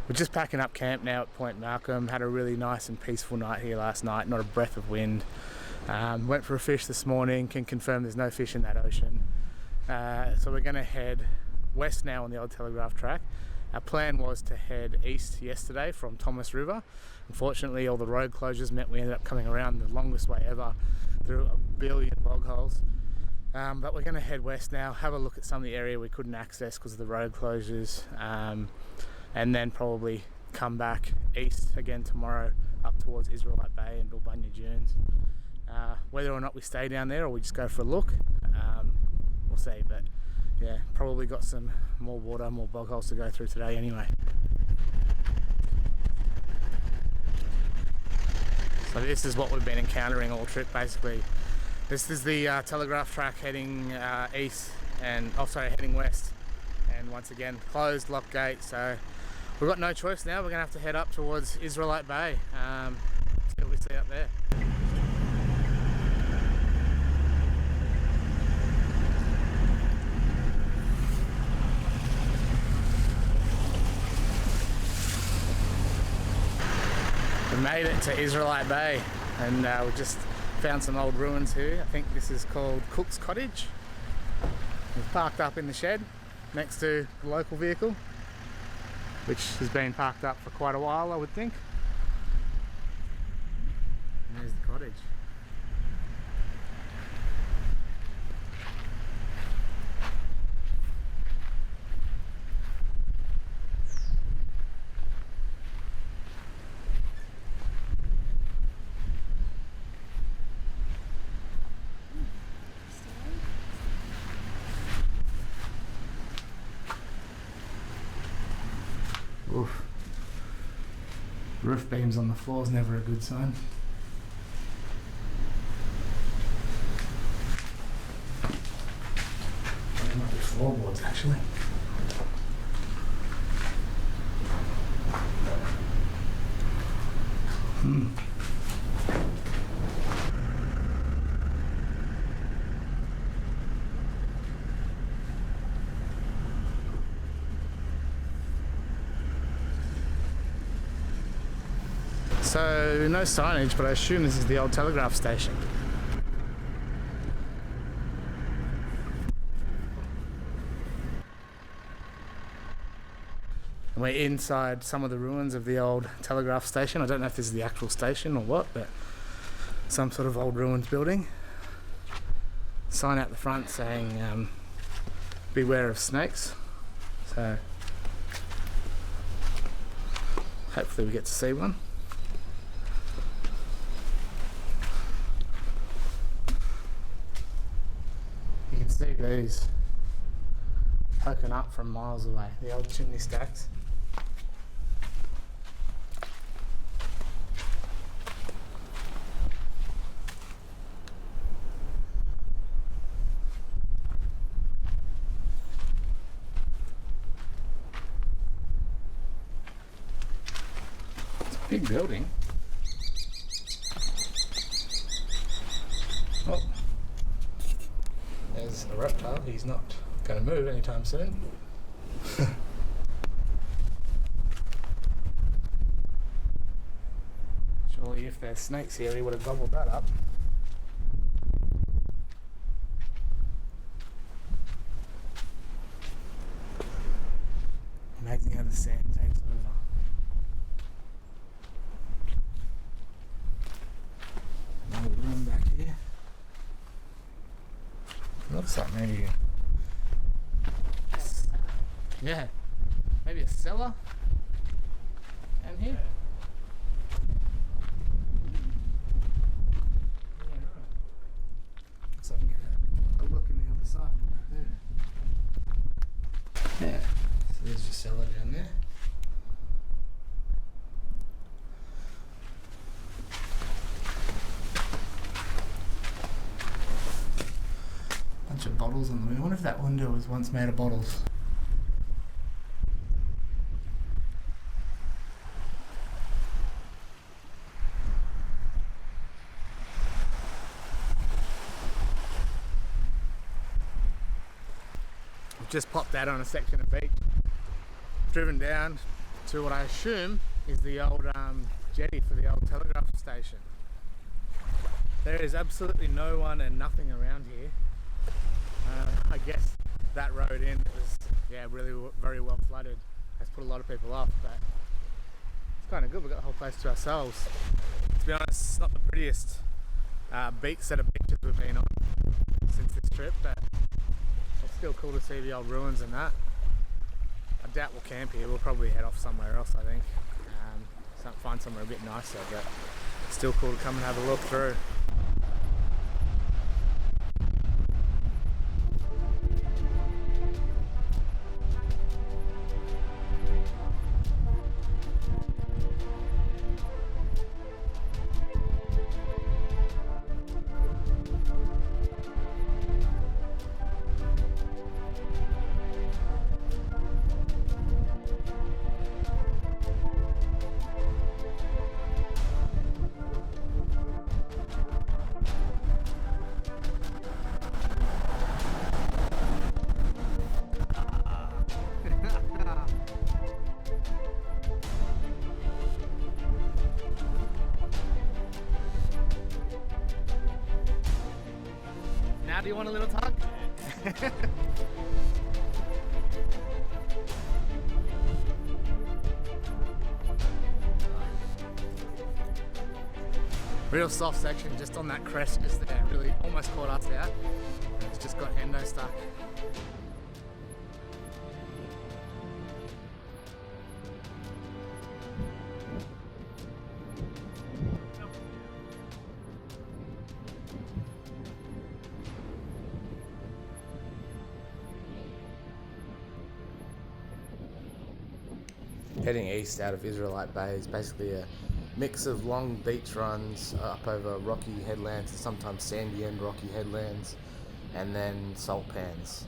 We're just packing up camp now at Point Malcolm. Had a really nice and peaceful night here last night, not a breath of wind. Went for a fish this morning, can confirm there's no fish in that ocean. So we're going to head west now on the old Telegraph track. Our plan was to head east yesterday from Thomas River. Unfortunately, all the road closures meant we ended up coming around the longest way ever through a billion bog holes. But we're going to head west now, have a look at some of the area we couldn't access because of the road closures, and then probably come back east again tomorrow up towards Isrealite Bay and Bilbunya Dunes. Whether or not we stay down there or we just go for a look, we'll see. But yeah, probably got some more water, more bog holes to go through today anyway. So this is what we've been encountering all trip basically. This is the Telegraph track heading east and heading west, and once again closed, locked gate, so we've got no choice now. We're gonna have to head up towards Isrealite Bay, see what we see up there. We made it to Isrealite Bay, and we just found some old ruins here. I think this is called Cook's Cottage. We've parked up in the shed next to the local vehicle, which has been parked up for quite a while, I would think. And there's the cottage. Oof. Roof beams on the floor is never a good sign. There might be floorboards actually. So no signage, but I assume this is the old telegraph station. And we're inside some of the ruins of the old telegraph station. I don't know if this is the actual station or what, but some sort of old ruins building. Sign out the front saying beware of snakes. So hopefully we get to see one. You can see these poking up from miles away, the old chimney stacks. It's a big building. Oh. There's a reptile. He's not going to move anytime soon. Surely if there's snakes here, he would have gobbled that up. Amazing how the sand takes over. Another room back here. Looks like maybe, yeah, maybe a cellar down here. Yeah, right. Looks like I can get a look in the other side right there. Yeah, so there's your cellar down there. Bunch of bottles on the window. I wonder if that window was once made of bottles. I've just popped out on a section of beach, driven down, to what I assume is the old jetty for the old telegraph station. There is absolutely no one and nothing around here. I guess that road in was, yeah, really very well flooded. Has put a lot of people off, but it's kind of good. We've got the whole place to ourselves. To be honest, it's not the prettiest set of beaches we've been on since this trip, but it's still cool to see the old ruins and that. I doubt we'll camp here. We'll probably head off somewhere else, I think. Find somewhere a bit nicer, but still cool to come and have a look through. Now do you want a little tug? Real soft section just on that crest just there, really almost caught us out. It's just got endo stuck. Heading east out of Isrealite Bay is basically a mix of long beach runs up over rocky headlands and sometimes sandy and rocky headlands, and then salt pans,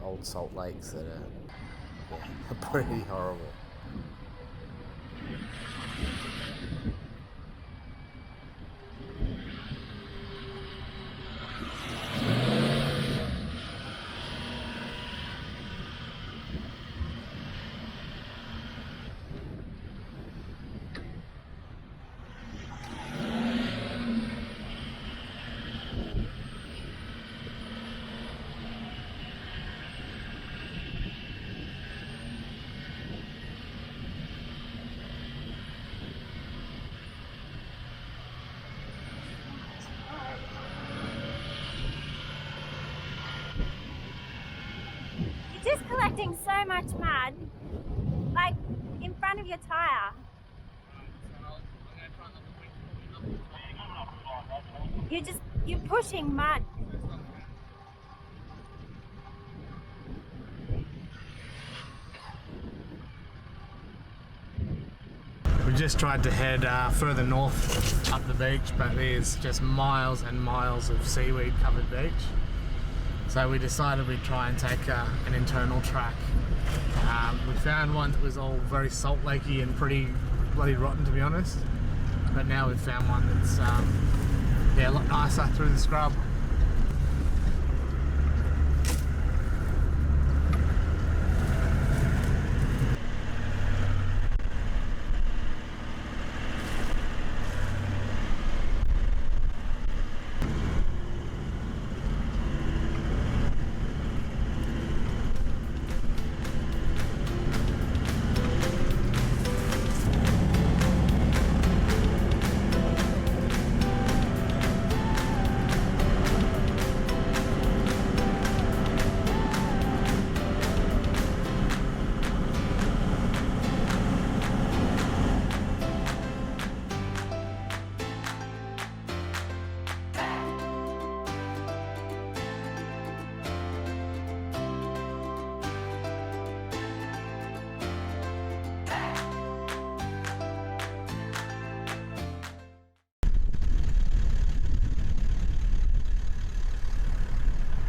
old salt lakes that are pretty horrible. Just collecting so much mud, like in front of your tyre. You're pushing mud. We just tried to head further north up the beach, but there's just miles and miles of seaweed covered beach. So we decided we'd try and take an internal track. We found one that was all very salt lakey and pretty bloody rotten, to be honest. But now we've found one that's a lot nicer through the scrub.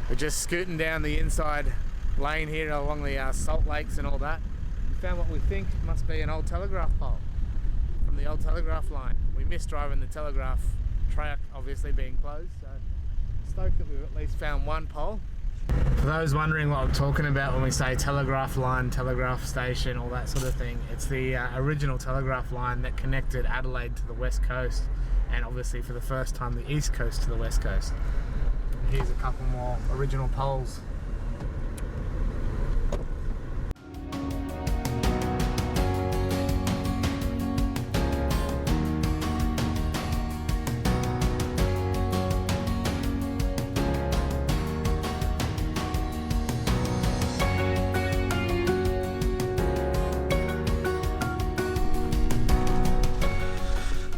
We're just scooting down the inside lane here along the salt lakes and all that. We found what we think must be an old telegraph pole from the old telegraph line. We missed driving the telegraph track, obviously being closed, so stoked that we've at least found one pole. For those wondering what I'm talking about when we say telegraph line, telegraph station, all that sort of thing, it's the original telegraph line that connected Adelaide to the west coast, and obviously for the first time the east coast to the west coast. Here's a couple more original poles.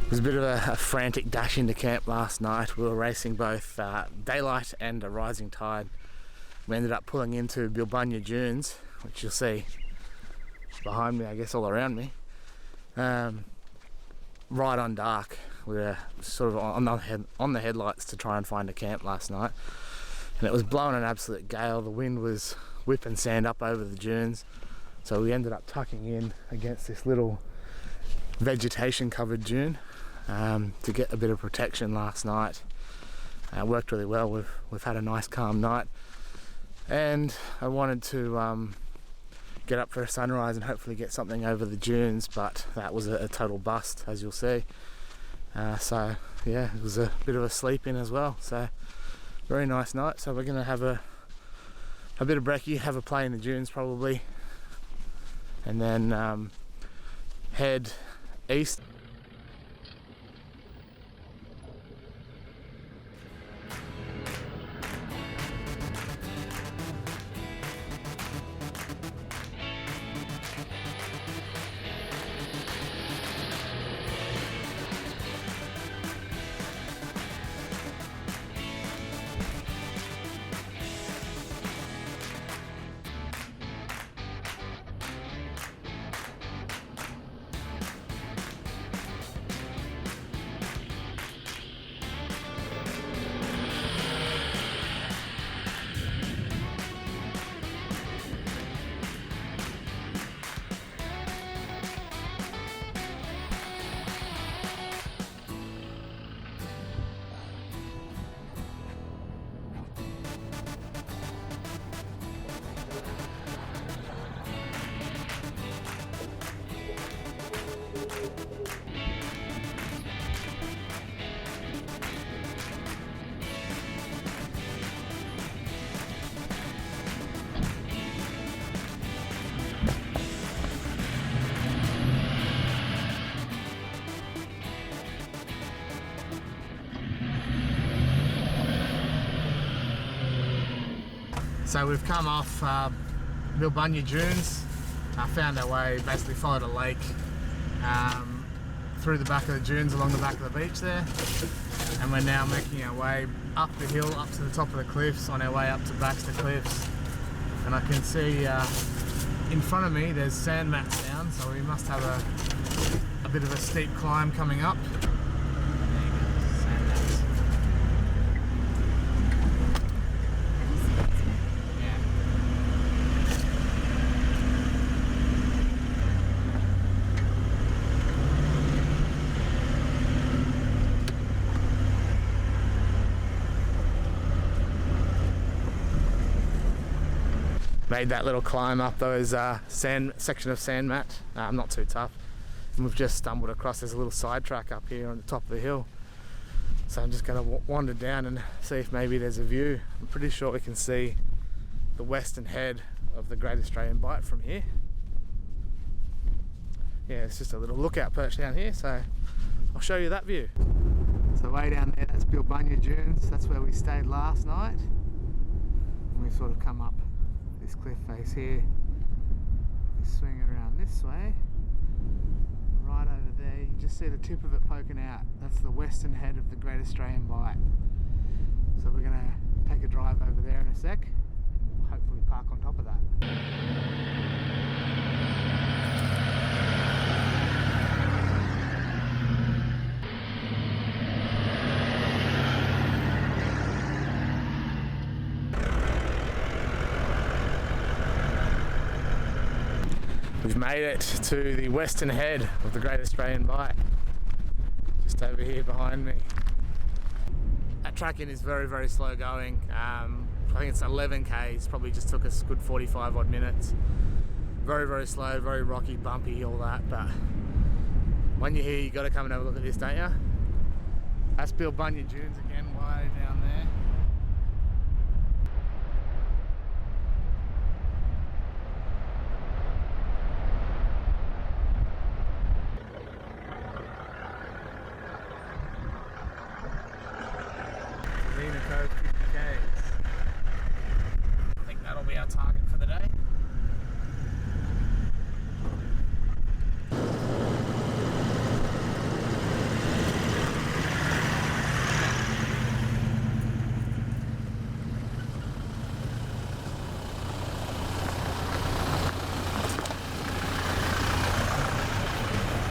It was a bit of a frantic dash into camp last night. We were racing both daylight and a rising tide. We ended up pulling into Bilbunya Dunes, which you'll see behind me, I guess all around me, right on dark. We were sort of on the headlights to try and find a camp last night, and it was blowing an absolute gale. The wind was whipping sand up over the dunes, so we ended up tucking in against this little vegetation covered dune to get a bit of protection last night. It worked really well. We've had a nice calm night, and I wanted to get up for a sunrise and hopefully get something over the dunes, but that was a total bust, as you'll see. So yeah, it was a bit of a sleep in as well, so very nice night. So we're going to have a bit of brekkie, have a play in the dunes probably, and then head east. So we've come off Bilbunya Dunes, found our way, basically followed a lake through the back of the dunes along the back of the beach there, and we're now making our way up the hill, up to the top of the cliffs, on our way up to Baxter Cliffs. And I can see in front of me there's sand mats down, so we must have a bit of a steep climb coming up. Made that little climb up those section of sand mat, not too tough, and we've just stumbled across this little side track up here on the top of the hill. So I'm just going to wander down and see if maybe there's a view. I'm pretty sure we can see the western head of the Great Australian Bight from here. Yeah, it's just a little lookout perch down here, so I'll show you that view. So way down there, that's Bilbunya Dunes. That's where we stayed last night, and we've sort of come up this cliff face here. We swing around this way, right over there. You just see the tip of it poking out. That's the western head of the Great Australian Bight. So we're going to take a drive over there in a sec, and we'll hopefully park on top of that. We've made it to the western head of the Great Australian Bight, just over here behind me. That track in is very, very slow going, I think it's 11 k's, probably just took us a good 45 odd minutes. Very, very slow, very rocky, bumpy, all that, but when you're here, you got to come and have a look at this, don't you? That's Bilbunya Dunes again, way down there. Toolina Cove 50 k's. I think that'll be our target for the day.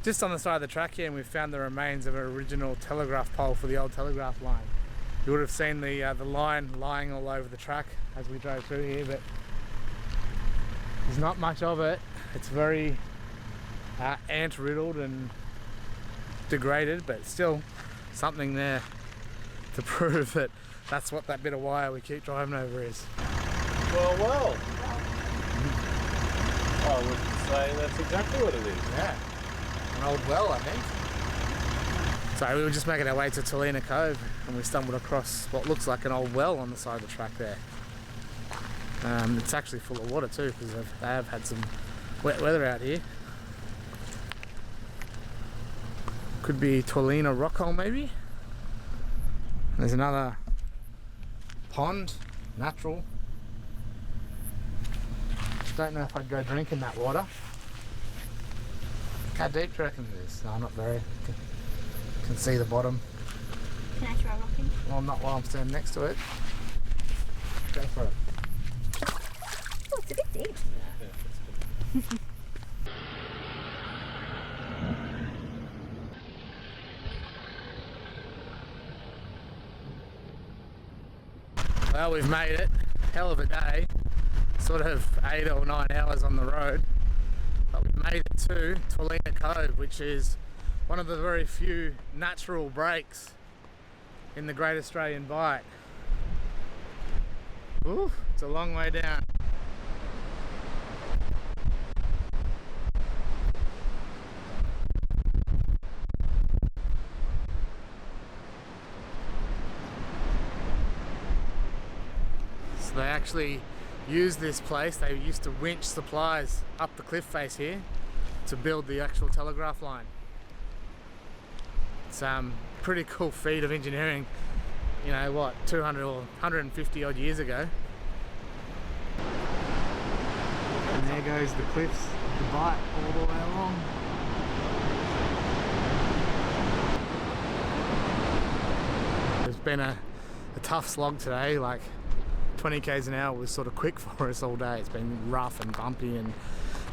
Just on the side of the track here, and we've found the remains of an original telegraph pole for the old telegraph line. You would have seen the line lying all over the track as we drove through here, but there's not much of it. It's very ant riddled and degraded, but still something there to prove that that's what that bit of wire we keep driving over is. Well. I would say that's exactly what it is. Yeah. An old well, I think. So we were just making our way to Toolina Cove and we stumbled across what looks like an old well on the side of the track there. It's actually full of water too, because they have had some wet weather out here. Could be Toolina Rockhole maybe. There's another pond, natural. Don't know if I'd go drinking that water. How deep do you reckon it is? No, not very. Can see the bottom. Can I try rocking? Well, not while I'm standing next to it. Go for it. Oh, it's a bit deep. Well, we've made it. Hell of a day. Sort of 8 or 9 hours on the road. But we've made it to Toolina Cove, which is one of the very few natural breaks in the Great Australian Bight. Ooh, it's a long way down. So they actually use this place, they used to winch supplies up the cliff face here to build the actual telegraph line. It's pretty cool feat of engineering, you know what, 200 or 150 odd years ago. And there goes the cliffs of the Bight all the way along. It's been a tough slog today, like 20 k's an hour was sort of quick for us all day. It's been rough and bumpy and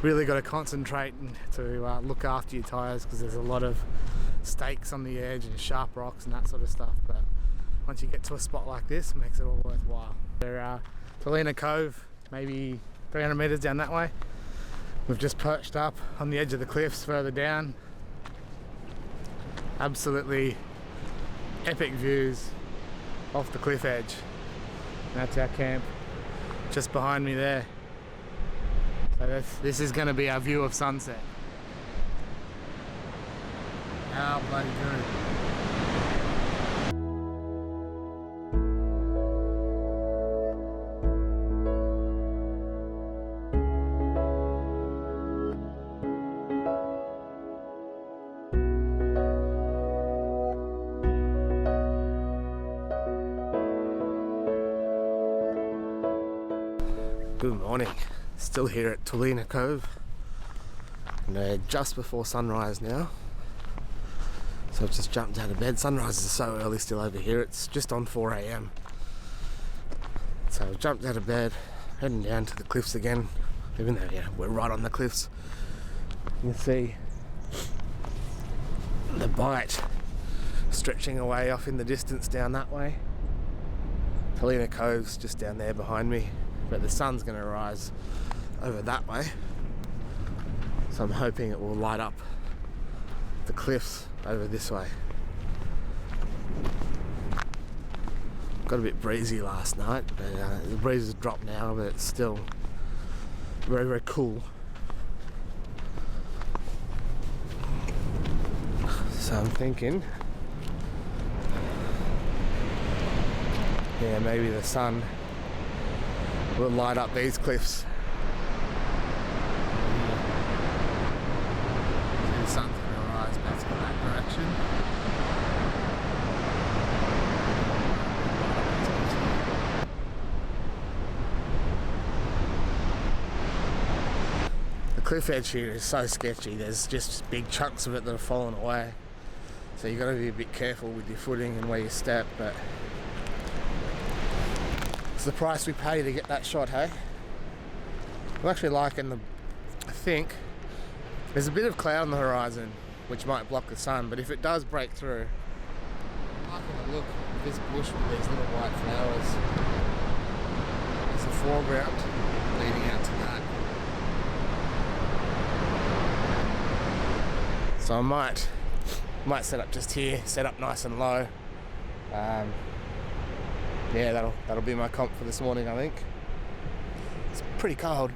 really got to concentrate to look after your tyres, because there's a lot of stakes on the edge and sharp rocks and that sort of stuff, but once you get to a spot like this, it makes it all worthwhile. There are Toolina Cove, maybe 300 metres down that way. We've just perched up on the edge of the cliffs further down. Absolutely epic views off the cliff edge. That's our camp just behind me there. So this is going to be our view of sunset. How bloody good. Good morning. Still here at Toolina Cove. And just before sunrise now. So I've just jumped out of bed. Sunrise is so early still over here. It's just on 4 AM. So I've jumped out of bed, heading down to the cliffs again. Even though, yeah, we're right on the cliffs. You can see the Bight stretching away off in the distance down that way. Toolina Cove's just down there behind me. But the sun's going to rise over that way, so I'm hoping it will light up the cliffs over this way. Got a bit breezy last night, but the breeze has dropped now, but it's still very, very cool. So I'm thinking, yeah, maybe the sun will light up these cliffs. See the sun's going to rise back to that direction. The cliff edge here is so sketchy. There's just big chunks of it that have fallen away. So you've got to be a bit careful with your footing and where you step, but it's the price we pay to get that shot, hey? I'm actually liking I think there's a bit of cloud on the horizon which might block the sun, but if it does break through, I'm liking the look of this bush with these little white flowers. There's a foreground leading out to that. So I might set up just here, set up nice and low. Yeah, that'll be my comp for this morning, I think. It's pretty cold.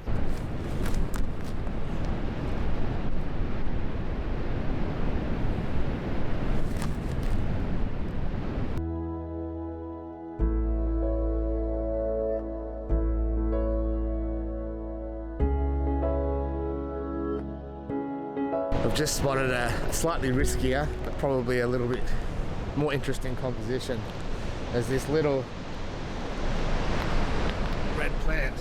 I've just spotted a slightly riskier, but probably a little bit more interesting composition. There's this little red plant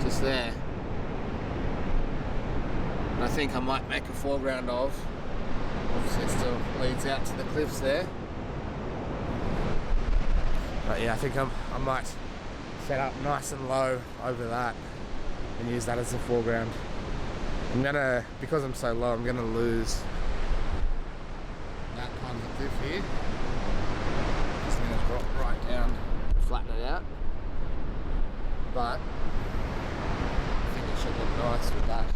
just there, and I think I might make a foreground of. Obviously it still leads out to the cliffs there, but yeah, I think I might set up nice and low over that and use that as the foreground. Because I'm so low, I'm gonna lose that part of the cliff here. Just gonna drop right down, flatten it out. But I think it should look nice with that.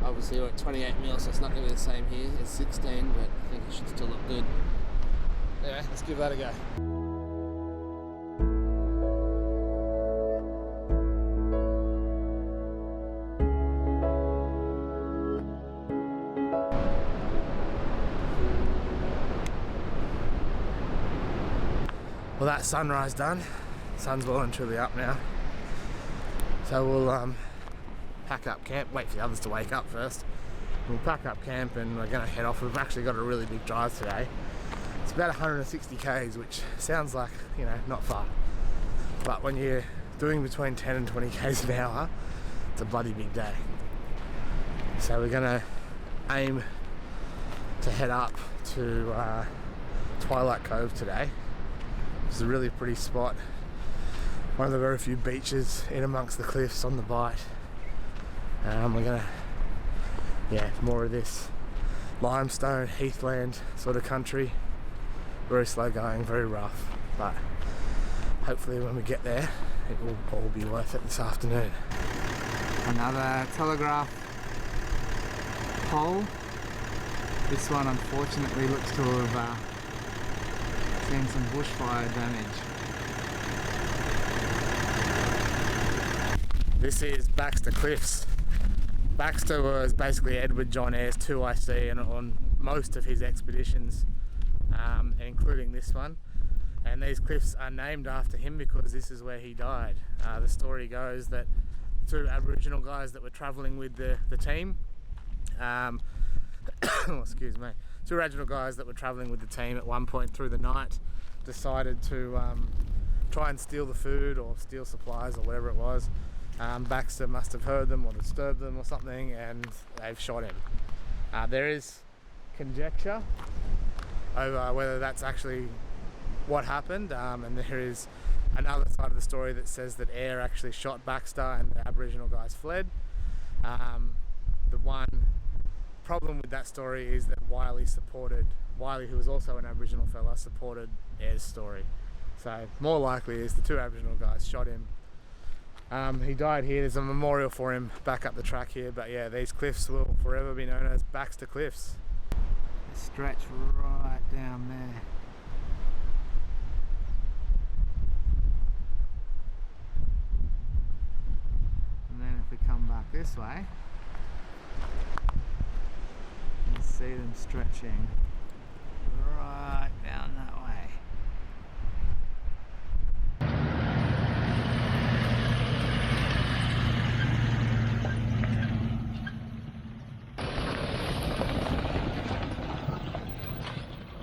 Obviously we're at 28mm, so it's not gonna be the same here as 16, but I think it should still look good. Anyway, let's give that a go. Well, that's sunrise done. Sun's well and truly up now. So we'll pack up camp, wait for the others to wake up first. We'll pack up camp and we're gonna head off. We've actually got a really big drive today. It's about 160 k's, which sounds like, you know, not far. But when you're doing between 10 and 20 k's an hour, it's a bloody big day. So we're gonna aim to head up to Twilight Cove today. It's a really pretty spot. One of the very few beaches in amongst the cliffs on the Bight. We're gonna, yeah, more of this limestone, heathland sort of country. Very slow going, very rough, but hopefully when we get there, it will all be worth it this afternoon. Another telegraph pole. This one unfortunately looks to have seen some bushfire damage. This is Baxter Cliffs. Baxter was basically Edward John Eyre's 2IC and on most of his expeditions, including this one. And these cliffs are named after him because this is where he died. The story goes that two Aboriginal guys that were travelling with the team, excuse me, two Aboriginal guys that were travelling with the team at one point through the night decided to try and steal the food or steal supplies or whatever it was. Baxter must have heard them or disturbed them or something, and they've shot him. There is conjecture over whether that's actually what happened, and there is another side of the story that says that Eyre actually shot Baxter and the Aboriginal guys fled. The one problem with that story is that Wiley, who was also an Aboriginal fella, supported Eyre's story. So more likely is the two Aboriginal guys shot him. He died here. There's a memorial for him back up the track here, but yeah, these cliffs will forever be known as Baxter Cliffs. stretch right down there. And then if we come back this way, you can see them stretching right down that way.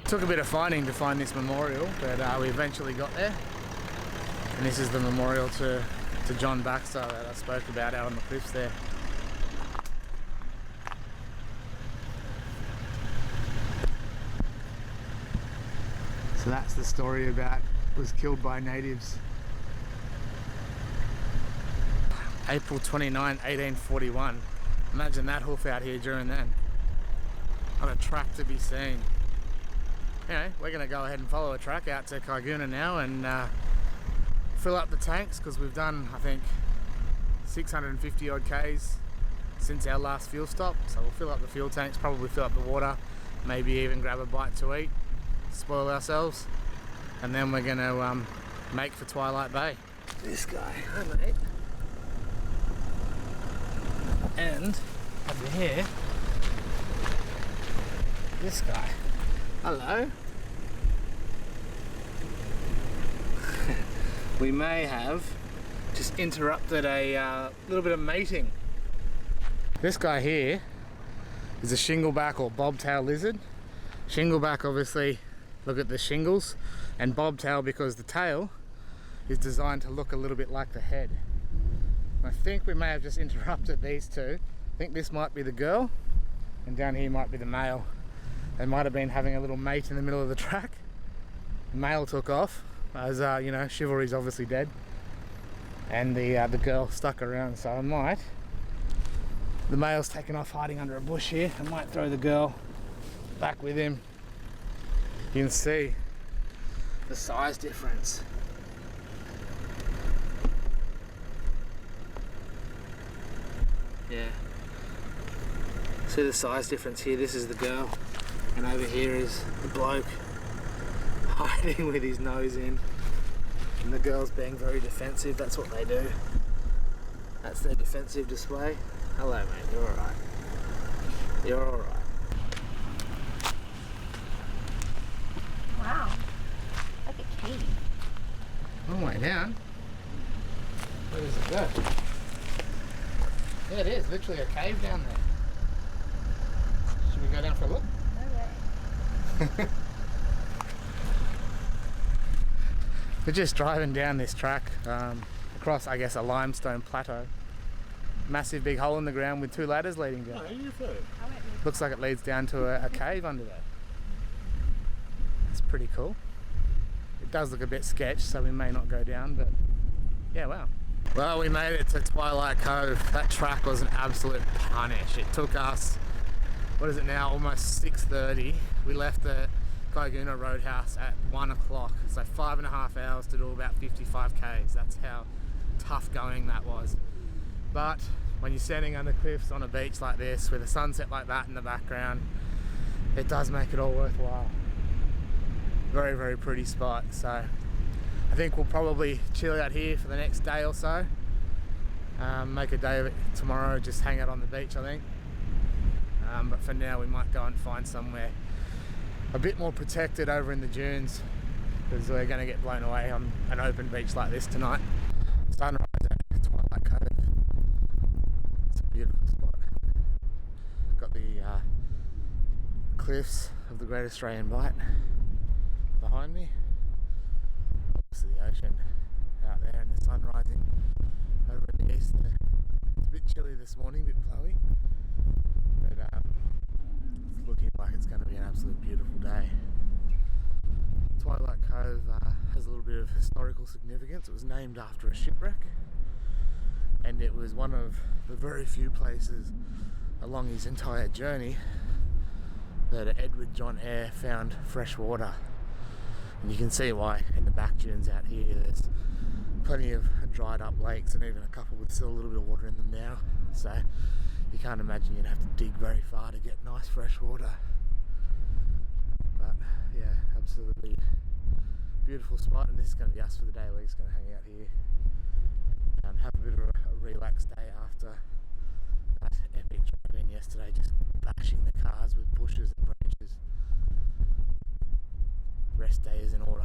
Took a bit of finding to find this memorial, but we eventually got there. And this is the memorial to John Baxter that I spoke about out on the cliffs there. So that's the story about was killed by natives. April 29, 1841. Imagine that hoof out here during then. On a track to be seen. Anyway, we're going to go ahead and follow a track out to Kaiguna now and fill up the tanks, because we've done, I think, 650 odd Ks since our last fuel stop. So we'll fill up the fuel tanks, probably fill up the water, maybe even grab a bite to eat, spoil ourselves, and then we're going to make for Twilight Bay. This guy, hi mate. And over here, this guy. Hello. We may have just interrupted a little bit of mating. This guy here is a shingleback or bobtail lizard. Shingleback, obviously, look at the shingles, and bobtail because the tail is designed to look a little bit like the head. I think we may have just interrupted these two. I think this might be the girl, and down here might be the male. They might have been having a little mate in the middle of the track. The male took off, as you know, chivalry's obviously dead, and the girl stuck around. So I might. The male's taken off hiding under a bush here. I might throw the girl back with him. You can see the size difference. Yeah. See the size difference here? This is the girl, and over here is the bloke hiding with his nose in, and the girl's being very defensive. That's what they do. That's their defensive display. Hello mate, you're alright. You're alright. Wow. Like a cave. Long way down. Where does it go? Yeah, it is literally a cave down there. Should we go down for a look? Okay. We're just driving down this track across, I guess, a limestone plateau. Massive big hole in the ground with two ladders leading down. Oh, you're fine. Looks like it leads down to a cave under there. That's pretty cool. It does look a bit sketch, so we may not go down, but yeah, wow. Well, we made it to Twilight Cove. That track was an absolute punish. It took us, what is it now, almost 6:30. We left the Kaiguna Roadhouse at 1 o'clock, so 5.5 hours to do about 55 Ks. That's how tough going that was. But when you're standing on the cliffs on a beach like this with a sunset like that in the background, it does make it all worthwhile. Very, very pretty spot. So I think we'll probably chill out here for the next day or so. Make a day of it tomorrow, just hang out on the beach, I think. But for now we might go and find somewhere a bit more protected over in the dunes, because we're going to get blown away on an open beach like this tonight. Sunrise at Twilight Cove. It's a beautiful spot. Got the cliffs of the Great Australian Bight behind me. Obviously the ocean out there and the sun rising over in the east there. It's a bit chilly this morning, a bit blowy, but it's looking like it's going to be an absolute beautiful day. Twilight Cove has a little bit of historical significance. It was named after a shipwreck, and it was one of the very few places along his entire journey that Edward John Eyre found fresh water. And you can see why in the back dunes out here there's plenty of dried up lakes, and even a couple with still a little bit of water in them now. So you can't imagine you'd have to dig very far to get nice fresh water. yeah, absolutely beautiful spot, and this is going to be us for the day. We're just going to hang out here, have a bit of a relaxed day after that epic drive in yesterday, just bashing the cars with bushes and branches. Rest day is in order.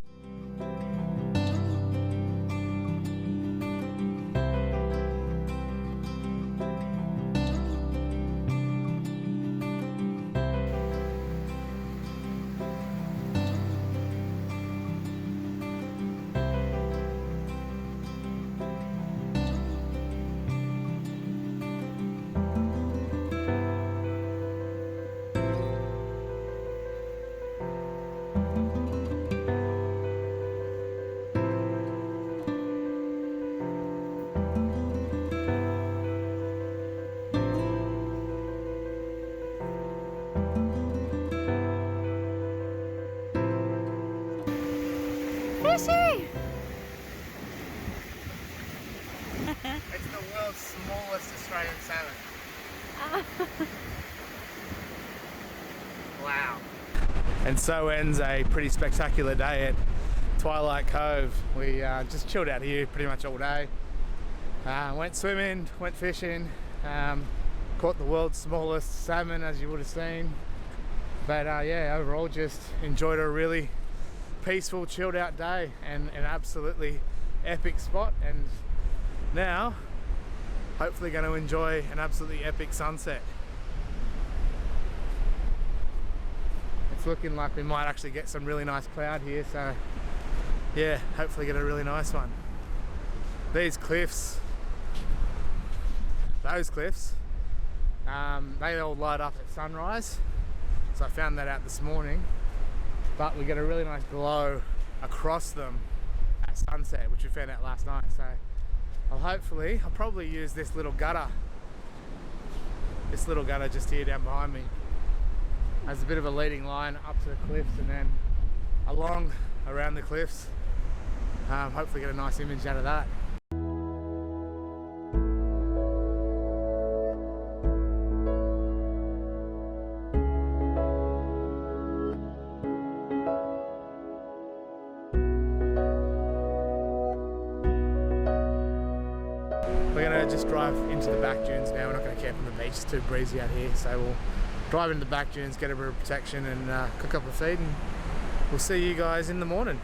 Fishy! It's the world's smallest Australian salmon. Wow. And so ends a pretty spectacular day at Twilight Cove. We just chilled out here pretty much all day. Went swimming, went fishing, caught the world's smallest salmon, as you would have seen. But yeah, overall just enjoyed a really peaceful, chilled out day and an absolutely epic spot. And now hopefully going to enjoy an absolutely epic sunset. It's looking like we might actually get some really nice cloud here, so yeah, hopefully get a really nice one. These cliffs, those cliffs, they all light up at sunrise, so I found that out this morning, but we get a really nice glow across them at sunset, which we found out last night. So I'll probably use this little gutter just here down behind me as a bit of a leading line up to the cliffs and then along around the cliffs. Hopefully get a nice image out of that. We're going to just drive into the back dunes now. We're not going to camp on the beach, it's too breezy out here, so we'll drive into the back dunes, get a bit of protection and cook up a feed, and we'll see you guys in the morning.